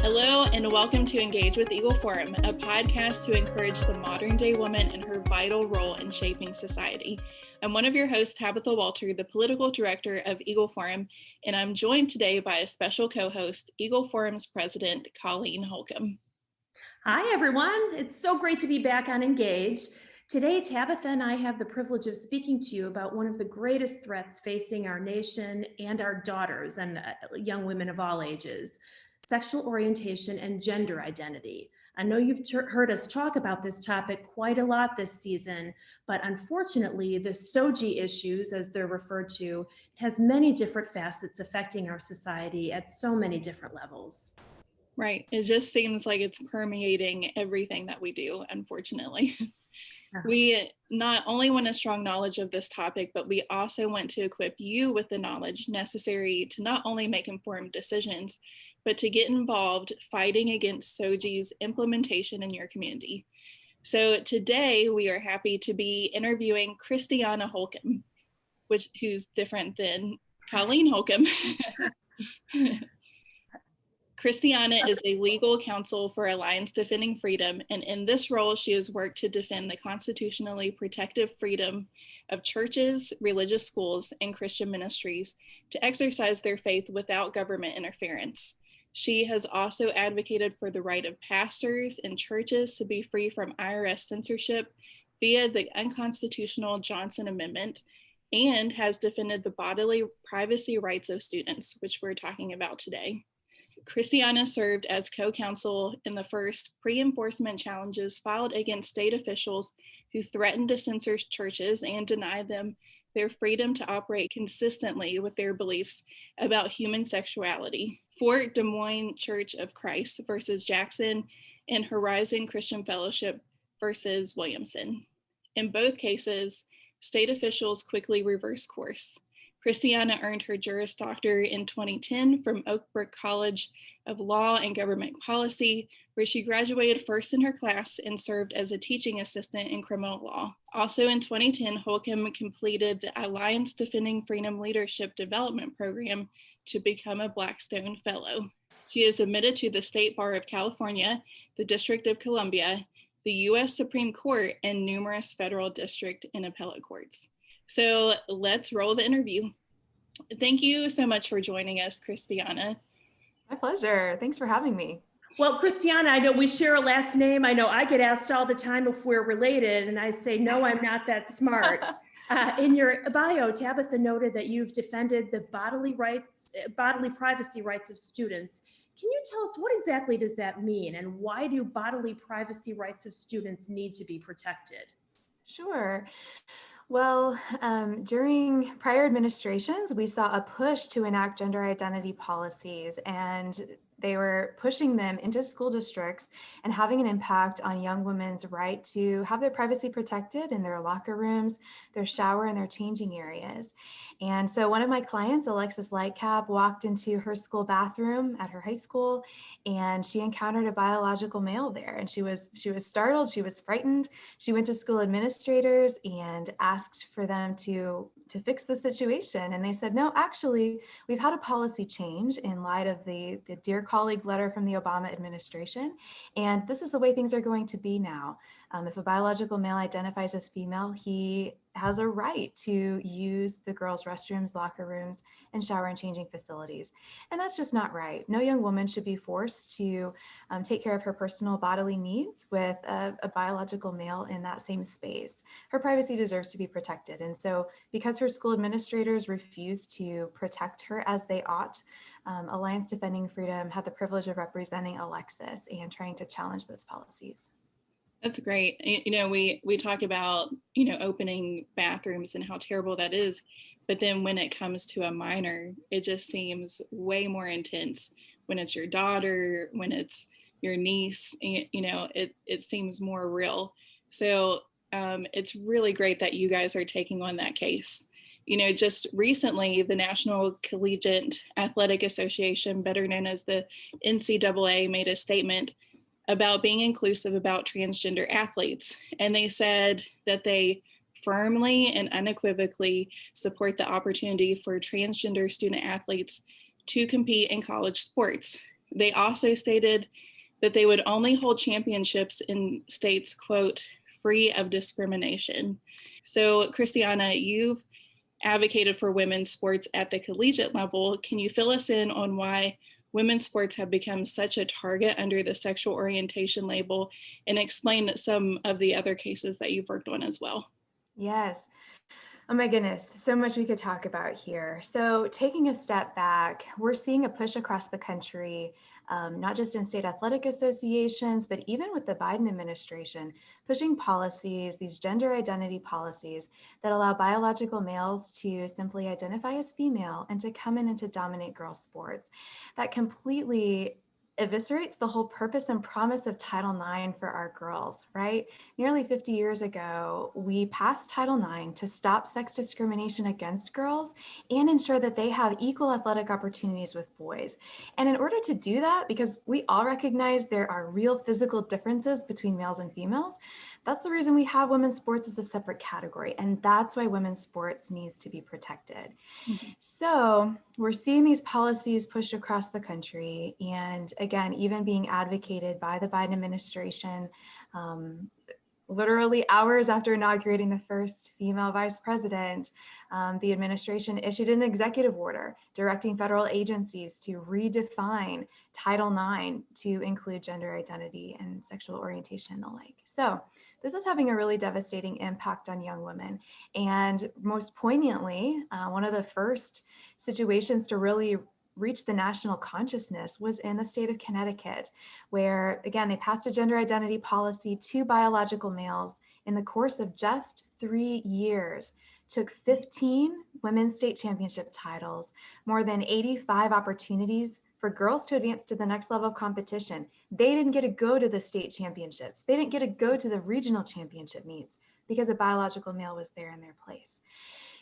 Hello, and welcome to Engage with Eagle Forum, a podcast to encourage the modern day woman in her vital role in shaping society. I'm one of your hosts, Tabitha Walter, the political director of Eagle Forum, and I'm joined today by a special co-host, Eagle Forum's president, Colleen Holcomb. Hi, everyone. It's so great to be back on Engage. Today, Tabitha and I have the privilege of speaking to you about one of the greatest threats facing our nation and our daughters and young women of all ages: sexual orientation and gender identity. I know you've heard us talk about this topic quite a lot this season, but unfortunately, the SOGI issues, as they're referred to, has many different facets affecting our society at so many different levels. Right. It just seems like it's permeating everything that we do, unfortunately. We not only want a strong knowledge of this topic, but we also want to equip you with the knowledge necessary to not only make informed decisions, but to get involved fighting against SOGI's implementation in your community. So today we are happy to be interviewing Christiana Holcomb, who's different than Colleen Holcomb. Christiana is a legal counsel for Alliance Defending Freedom, and in this role, she has worked to defend the constitutionally protected freedom of churches, religious schools, and Christian ministries to exercise their faith without government interference. She has also advocated for the right of pastors and churches to be free from IRS censorship via the unconstitutional Johnson Amendment, and has defended the bodily privacy rights of students, which we're talking about today. Christiana served as co-counsel in the first pre-enforcement challenges filed against state officials who threatened to censor churches and deny them their freedom to operate consistently with their beliefs about human sexuality. Fort Des Moines Church of Christ versus Jackson and Horizon Christian Fellowship versus Williamson. In both cases, state officials quickly reversed course. Christiana earned her Juris Doctor in 2010 from Oak Brook College of Law and Government Policy, where she graduated first in her class and served as a teaching assistant in criminal law. Also in 2010, Holcomb completed the Alliance Defending Freedom Leadership Development Program to become a Blackstone Fellow. She is admitted to the State Bar of California, the District of Columbia, the U.S. Supreme Court, and numerous federal district and appellate courts. So let's roll the interview. Thank you so much for joining us, Christiana. My pleasure. Thanks for having me. Well, Christiana, I know we share a last name. I know I get asked all the time if we're related, and I say, no, I'm not that smart. In your bio, Tabitha noted that you've defended the bodily privacy rights of students. Can you tell us what exactly does that mean, and why do bodily privacy rights of students need to be protected? Sure. Well, during prior administrations, we saw a push to enact gender identity policies, and they were pushing them into school districts and having an impact on young women's right to have their privacy protected in their locker rooms, their shower, and their changing areas. And so one of my clients, Alexis Lightcap, walked into her school bathroom at her high school, and she encountered a biological male there. And she was startled, she was frightened. She went to school administrators and asked for them to fix the situation. And they said, no, actually, we've had a policy change in light of the Dear Colleague letter from the Obama administration. And this is the way things are going to be now. If a biological male identifies as female, he has a right to use the girls' restrooms, locker rooms, and shower and changing facilities. And that's just not right. No young woman should be forced to take care of her personal bodily needs with a biological male in that same space. Her privacy deserves to be protected. And so because her school administrators refused to protect her as they ought, Alliance Defending Freedom had the privilege of representing Alexis and trying to challenge those policies. That's great. You know, we talk about, opening bathrooms and how terrible that is. But then when it comes to a minor, it just seems way more intense. When it's your daughter, when it's your niece, it seems more real. So it's really great that you guys are taking on that case. Just recently, the National Collegiate Athletic Association, better known as the NCAA, made a statement about being inclusive about transgender athletes. And they said that they firmly and unequivocally support the opportunity for transgender student athletes to compete in college sports. They also stated that they would only hold championships in states, quote, free of discrimination. So, Christiana, you've advocated for women's sports at the collegiate level. Can you fill us in on why women's sports have become such a target under the sexual orientation label, and explain some of the other cases that you've worked on as well? Yes. Oh my goodness, so much we could talk about here. So taking a step back, we're seeing a push across the country, not just in state athletic associations, but even with the Biden administration, pushing policies, these gender identity policies that allow biological males to simply identify as female and to come in and to dominate girls' sports. That completely eviscerates the whole purpose and promise of Title IX for our girls, right? Nearly 50 years ago, we passed Title IX to stop sex discrimination against girls and ensure that they have equal athletic opportunities with boys. And in order to do that, because we all recognize there are real physical differences between males and females, that's the reason we have women's sports as a separate category. And that's why women's sports needs to be protected. Mm-hmm. So we're seeing these policies pushed across the country. And again, even being advocated by the Biden administration, literally hours after inaugurating the first female vice president, the administration issued an executive order directing federal agencies to redefine Title IX to include gender identity and sexual orientation and the like. So this is having a really devastating impact on young women. And most poignantly, one of the first situations to really reach the national consciousness was in the state of Connecticut, where, again, they passed a gender identity policy to biological males in the course of just 3 years, took 15 women's state championship titles, more than 85 opportunities for girls to advance to the next level of competition. They didn't get to go to the state championships. They didn't get to go to the regional championship meets because a biological male was there in their place.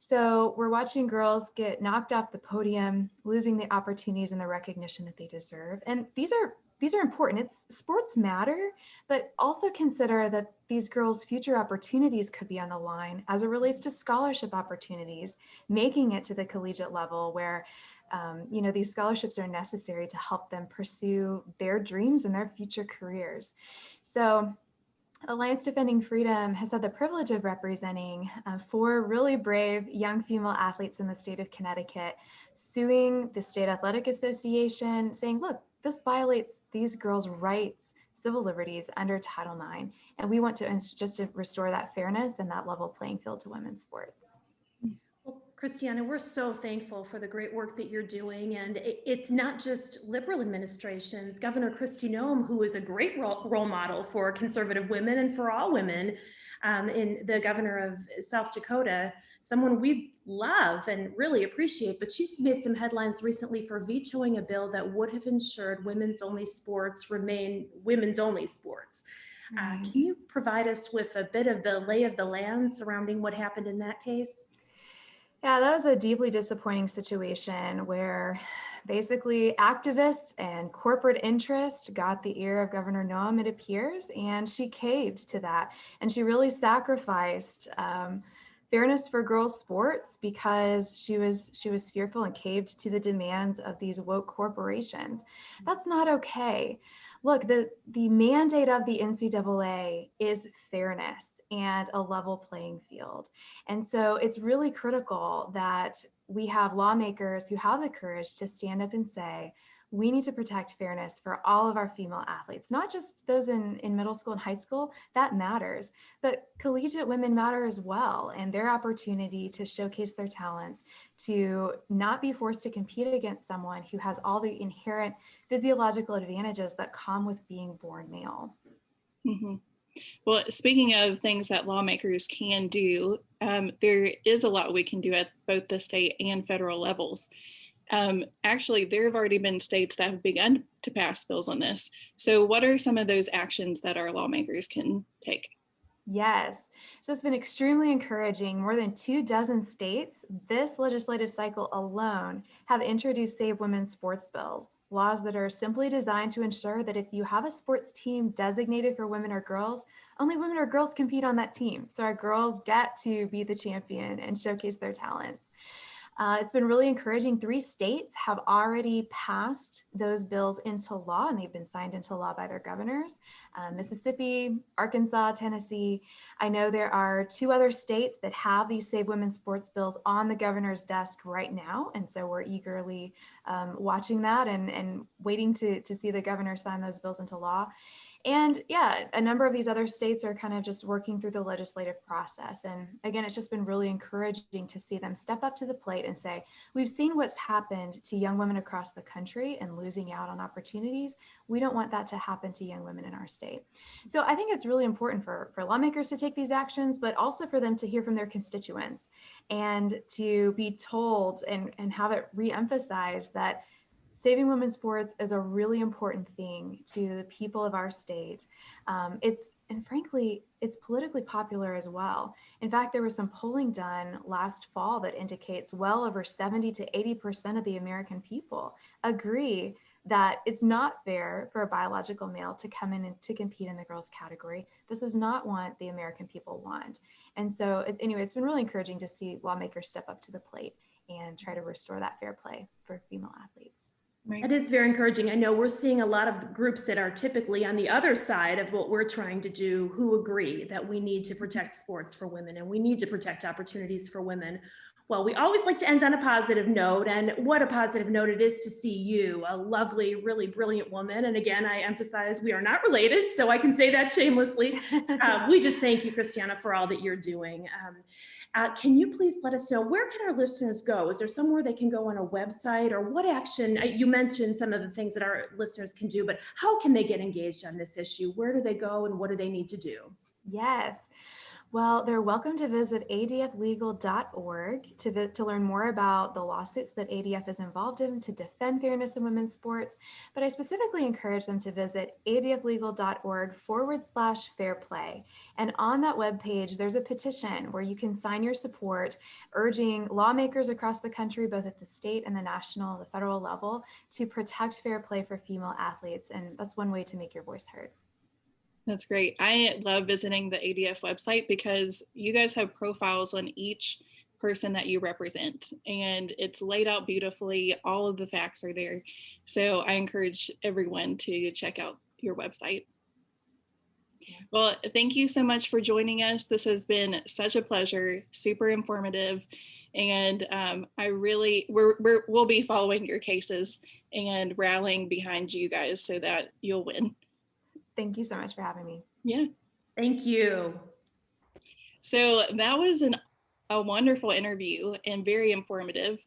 So we're watching girls get knocked off the podium, losing the opportunities and the recognition that they deserve. And these are important. Sports matter, but also consider that these girls' future opportunities could be on the line as it relates to scholarship opportunities, making it to the collegiate level where these scholarships are necessary to help them pursue their dreams and their future careers. So Alliance Defending Freedom has had the privilege of representing 4 really brave young female athletes in the state of Connecticut, suing the State Athletic Association, saying, look, this violates these girls' rights, civil liberties under Title IX, and we want to just to restore that fairness and that level playing field to women's sports. Well, Christiana, we're so thankful for the great work that you're doing. And it's not just liberal administrations. Governor Kristi Noem, who is a great role model for conservative women and for all women, in the governor of South Dakota, someone we love and really appreciate, but she's made some headlines recently for vetoing a bill that would have ensured women's only sports remain women's only sports. Can you provide us with a bit of the lay of the land surrounding what happened in that case? Yeah, that was a deeply disappointing situation where basically activists and corporate interest got the ear of Governor Noem, it appears, and she caved to that. And she really sacrificed fairness for girls' sports because she was fearful and caved to the demands of these woke corporations. That's not okay. Look, the mandate of the NCAA is fairness and a level playing field. And so it's really critical that we have lawmakers who have the courage to stand up and say, we need to protect fairness for all of our female athletes, not just those in middle school and high school, that matters, but collegiate women matter as well, and their opportunity to showcase their talents, to not be forced to compete against someone who has all the inherent physiological advantages that come with being born male. Mm-hmm. Well, speaking of things that lawmakers can do, there is a lot we can do at both the state and federal levels. Actually, there have already been states that have begun to pass bills on this. So what are some of those actions that our lawmakers can take? Yes. So it's been extremely encouraging. More than 24 states this legislative cycle alone have introduced Save Women's Sports bills, laws that are simply designed to ensure that if you have a sports team designated for women or girls, only women or girls compete on that team. So our girls get to be the champion and showcase their talents. It's been really encouraging. 3 states have already passed those bills into law, and they've been signed into law by their governors. Mississippi, Arkansas, Tennessee. I know there are 2 other states that have these Save Women's Sports bills on the governor's desk right now. And so we're eagerly watching that and waiting to see the governor sign those bills into law. And yeah, a number of these other states are kind of just working through the legislative process. And again, it's just been really encouraging to see them step up to the plate and say, we've seen what's happened to young women across the country and losing out on opportunities. We don't want that to happen to young women in our state. So I think it's really important for lawmakers to take these actions, but also for them to hear from their constituents and to be told and have it re-emphasized that saving women's sports is a really important thing to the people of our state. And frankly, it's politically popular as well. In fact, there was some polling done last fall that indicates well over 70 to 80% of the American people agree that it's not fair for a biological male to come in and to compete in the girls category. This is not what the American people want. And so anyway, it's been really encouraging to see lawmakers step up to the plate and try to restore that fair play for female athletes. Right. It is very encouraging. I know we're seeing a lot of groups that are typically on the other side of what we're trying to do who agree that we need to protect sports for women and we need to protect opportunities for women. Well, we always like to end on a positive note, and what a positive note it is to see you, a lovely, really brilliant woman. And again, I emphasize we are not related, so I can say that shamelessly. We just thank you, Christiana, for all that you're doing. Can you please let us know, where can our listeners go? Is there somewhere they can go on a website, or what action? You mentioned some of the things that our listeners can do, but how can they get engaged on this issue? Where do they go and what do they need to do? Yes. Well, they're welcome to visit adflegal.org to learn more about the lawsuits that ADF is involved in to defend fairness in women's sports. But I specifically encourage them to visit adflegal.org/fair play. And on that webpage, there's a petition where you can sign your support, urging lawmakers across the country, both at the state and the national, the federal level, to protect fair play for female athletes. And that's one way to make your voice heard. That's great. I love visiting the ADF website because you guys have profiles on each person that you represent, and it's laid out beautifully. All of the facts are there. So I encourage everyone to check out your website. Well, thank you so much for joining us. This has been such a pleasure, super informative. And we'll be following your cases and rallying behind you guys so that you'll win. Thank you so much for having me. Yeah. Thank you. So that was a wonderful interview and very informative.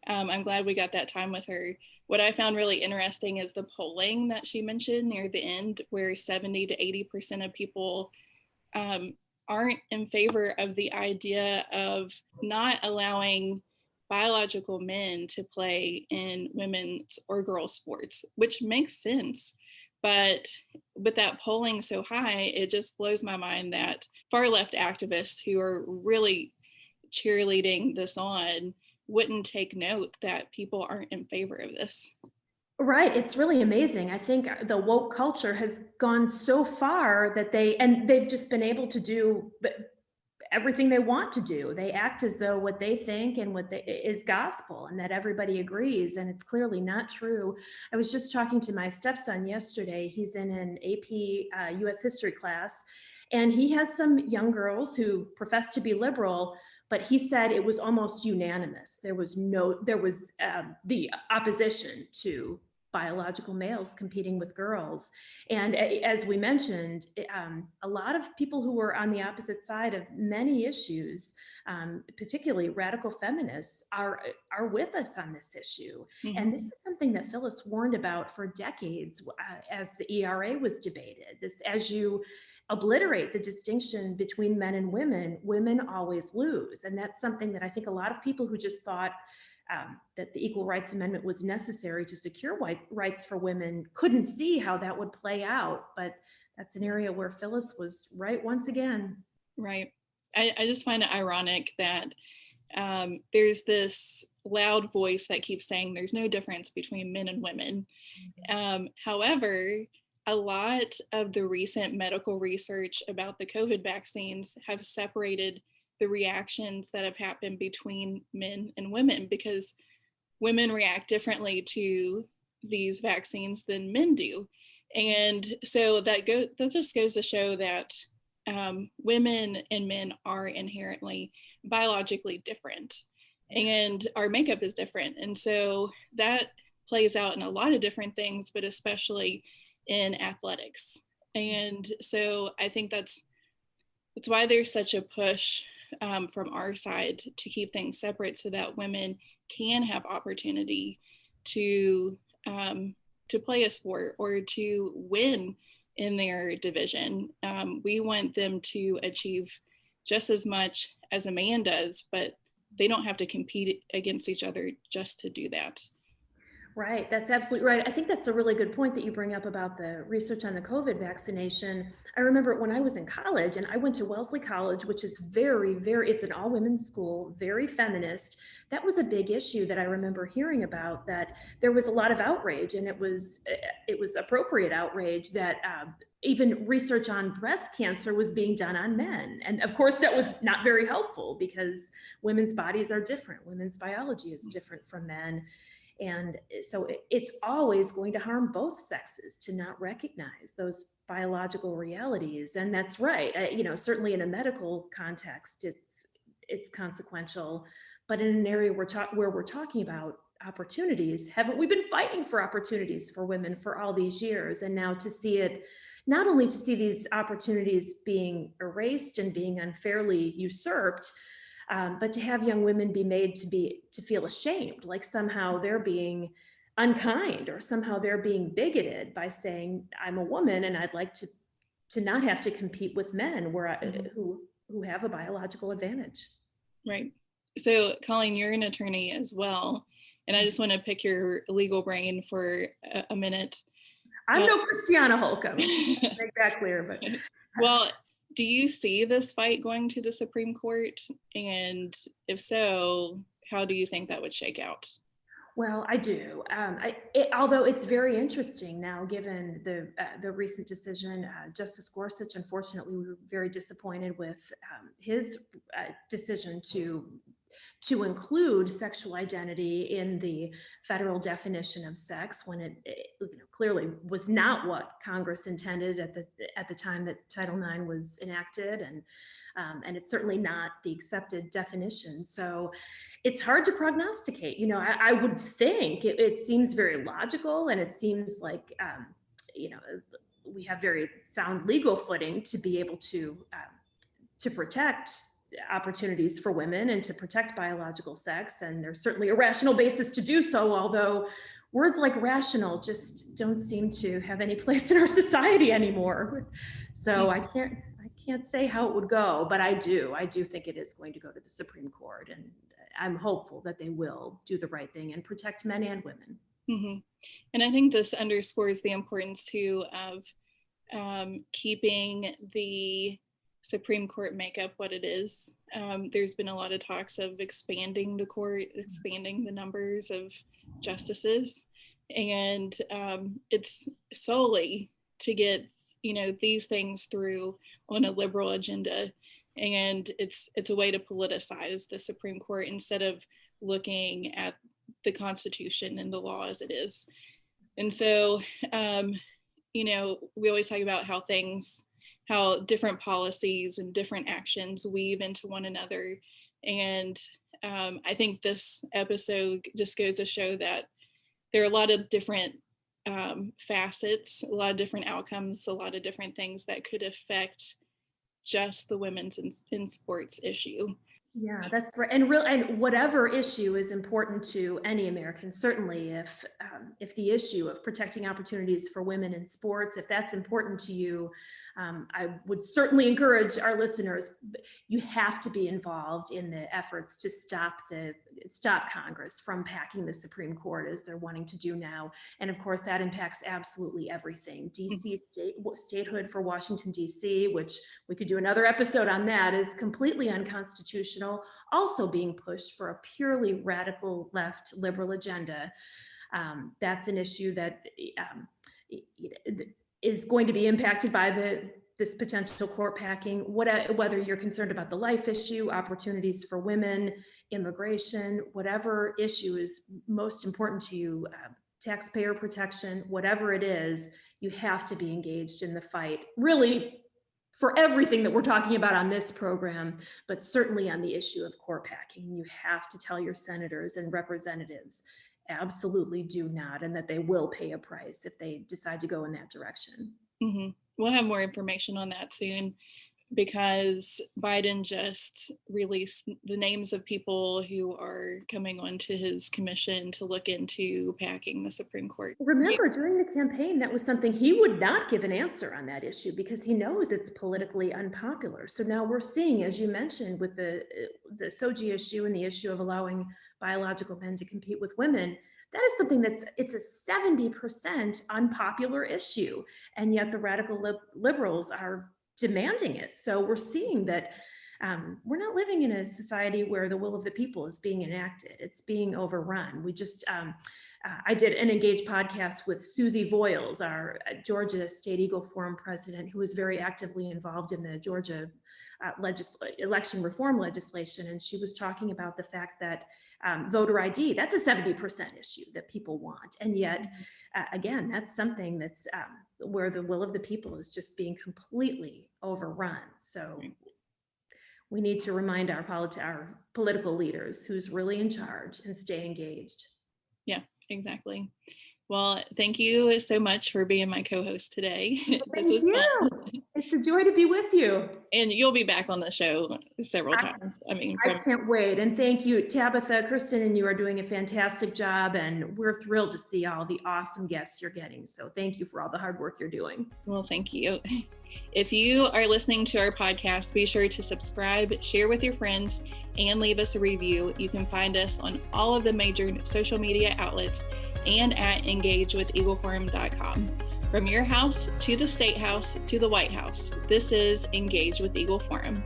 I'm glad we got that time with her. What I found really interesting is the polling that she mentioned near the end, where 70 to 80% of people aren't in favor of the idea of not allowing biological men to play in women's or girls' sports, which makes sense. But with that polling so high, it just blows my mind that far left activists who are really cheerleading this on wouldn't take note that people aren't in favor of this. Right. It's really amazing. I think the woke culture has gone so far that they've just been able to do everything they want to do. They act as though what they think and is gospel and that everybody agrees. And it's clearly not true. I was just talking to my stepson yesterday. He's in an AP US history class, and he has some young girls who profess to be liberal, but he said it was almost unanimous. There was the opposition to biological males competing with girls. And as we mentioned, a lot of people who were on the opposite side of many issues, particularly radical feminists, are with us on this issue. Mm-hmm. And this is something that Phyllis warned about for decades as the ERA was debated. As you obliterate the distinction between men and women always lose. And that's something that I think a lot of people who just thought that the Equal Rights Amendment was necessary to secure rights for women couldn't see how that would play out. But that's an area where Phyllis was right once again. Right. I just find it ironic that there's this loud voice that keeps saying there's no difference between men and women. However, a lot of the recent medical research about the COVID vaccines have separated the reactions that have happened between men and women, because women react differently to these vaccines than men do. And so that just goes to show that women and men are inherently biologically different, and our makeup is different. And so that plays out in a lot of different things, but especially in athletics. And so I think that's why there's such a push from our side to keep things separate, so that women can have opportunity to play a sport or to win in their division. We want them to achieve just as much as a man does, but they don't have to compete against each other just to do that. Right, that's absolutely right. I think that's a really good point that you bring up about the research on the COVID vaccination. I remember when I was in college, and I went to Wellesley College, which is it's an all-women's school, very feminist. That was a big issue that I remember hearing about, that there was a lot of outrage, and it was appropriate outrage that even research on breast cancer was being done on men. And of course, that was not very helpful, because women's bodies are different. Women's biology is different from men. And so it's always going to harm both sexes to not recognize those biological realities. And that's right. Certainly in a medical context, it's consequential, but in an area where we're talking about opportunities, haven't we been fighting for opportunities for women for all these years? And now to see it, not only to see these opportunities being erased and being unfairly usurped, but to have young women be made to feel ashamed, like somehow they're being unkind, or somehow they're being bigoted by saying, I'm a woman and I'd like to not have to compete with men who have a biological advantage. Right. So Colleen, you're an attorney as well, and I just want to pick your legal brain for a minute. I'm no Christiana Holcomb, make that clear. But well, do you see this fight going to the Supreme Court? And if so, how do you think that would shake out? Well, I do. Although it's very interesting now, given the recent decision, Justice Gorsuch, unfortunately, we were very disappointed with his decision to include sexual identity in the federal definition of sex, when it clearly was not what Congress intended at the time that Title IX was enacted, and it's certainly not the accepted definition. So it's hard to prognosticate. I would think it seems very logical, and it seems like we have very sound legal footing to be able to protect opportunities for women and to protect biological sex. And there's certainly a rational basis to do so, although words like rational just don't seem to have any place in our society anymore. So I can't say how it would go, but I do think it is going to go to the Supreme Court, and I'm hopeful that they will do the right thing and protect men and women. Mm-hmm. And I think this underscores the importance too of keeping the Supreme Court makeup what it is. There's been a lot of talks of expanding the court, expanding the numbers of justices, and it's solely to get these things through on a liberal agenda. And it's a way to politicize the Supreme Court instead of looking at the Constitution and the law as it is. And so, we always talk about how different policies and different actions weave into one another. And I think this episode just goes to show that there are a lot of different facets, a lot of different outcomes, a lot of different things that could affect just the women's in sports issue. Yeah, that's right. And whatever issue is important to any American, certainly if the issue of protecting opportunities for women in sports, if that's important to you, I would certainly encourage our listeners, you have to be involved in the efforts to stop Congress from packing the Supreme Court as they're wanting to do now. And of course, that impacts absolutely everything. DC statehood for Washington, DC, which we could do another episode on, that is completely unconstitutional, also being pushed for a purely radical left liberal agenda. That's an issue that is going to be impacted by the this potential court packing, whether you're concerned about the life issue, opportunities for women, immigration, whatever issue is most important to you, taxpayer protection, whatever it is, you have to be engaged in the fight, really, for everything that we're talking about on this program, but certainly on the issue of court packing. You have to tell your senators and representatives, absolutely do not, and that they will pay a price if they decide to go in that direction. Mm-hmm. We'll have more information on that soon, because Biden just released the names of people who are coming onto his commission to look into packing the Supreme Court. Remember, during the campaign, that was something he would not give an answer on that issue because he knows it's politically unpopular. So now we're seeing, as you mentioned, with the SOGI issue and the issue of allowing biological men to compete with women, that is something it's a 70% unpopular issue. And yet the radical liberals are demanding it. So we're seeing that we're not living in a society where the will of the people is being enacted. It's being overrun. We just, I did an Engage podcast with Susie Voiles, our Georgia State Eagle Forum president, who was very actively involved in the Georgia election reform legislation. And she was talking about the fact that voter ID, that's a 70% issue that people want. And yet, again, that's something that's where the will of the people is just being completely overrun. So we need to remind our political leaders who's really in charge and stay engaged. Yeah, exactly. Well, thank you so much for being my co-host today. This was fun. It's a joy to be with you. And you'll be back on the show several times. I can't wait. And thank you, Tabitha, Kristen, and you are doing a fantastic job. And we're thrilled to see all the awesome guests you're getting. So thank you for all the hard work you're doing. Well, thank you. If you are listening to our podcast, be sure to subscribe, share with your friends, and leave us a review. You can find us on all of the major social media outlets and at engagewitheagleforum.com. From your house to the State House to the White House, this is Engage with Eagle Forum.